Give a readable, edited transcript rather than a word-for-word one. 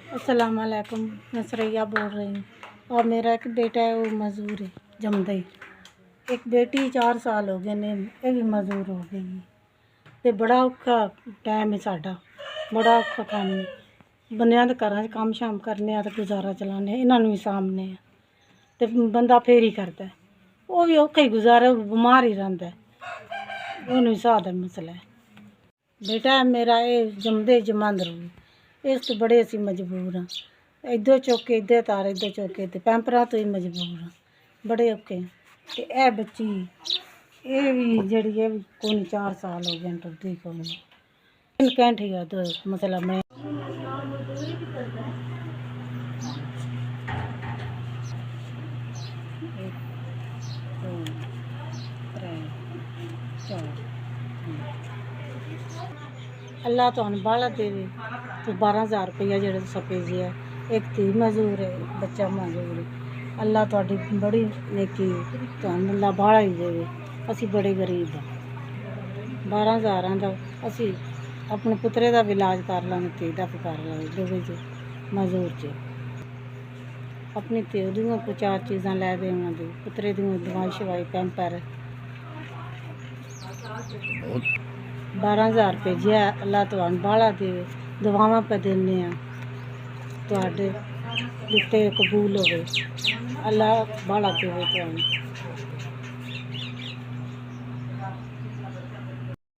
अस्सलाम वालेकुम। मैं सरैया बोल रही हूँ और मेरा एक बेटा है, वो मज़दूर है जमदा ही। एक बेटी 4 साल हो गए ने, ये भी मज़दूर हो गई ते बड़ा औखा टाइम है साडा, बड़ा औखा काम है। बंदियां दे घरां 'च काम शाम करने आ ते गुजारा चलाने, इन्हां नूं भी सामने आ ते बंदा फेर ही करदा है। वो भी औखा ही गुजारा, बमार ही रैंदा है, ओनू भी साह दा मसला है। बेटा है मेरा, ये जमदे जमांदरू, इस तो बड़े असीं मजबूर हाँ। इधर चौके इधर तार, इधर चौके इधर, पैंपरां तो ही मजबूर हाँ, बड़े औखे। ते ए बच्ची ये भी जेह्ड़ी है कोई 4 साल हो गए टुरदी कोई नहीं। इन कैंठी है तो मसला मैं अल्लाह तुहानू बाहला देवे तो 12,000 रुपया जेह्ड़ा तुसें भेजेआ। एक धी मजदूर है, एक बच्चा मजदूर है। अल्लाह तुहाडी बड़ी नेकी, तुहानू अल्लाह बाहला ही देवे। असीं बड़े गरीब हाँ। 12,000 दा असीं अपने पुत्तरे दा भी इलाज कर लांगे, धी दा भी कर लांगे, दोवें च मजदूर च। अपनी धी दियां कोई 4 चीज़ां लै देवांगे, पुत्तरे दियां दवाई शवाई पैंपर। 12,000 भेजेआ, अल्लाह तुहानू बाहला देवे। दुआवां पे दिन्ने आं तुहाडे दित्ते कबूल होवे, अल्लाह बाहला देवे तुहानू।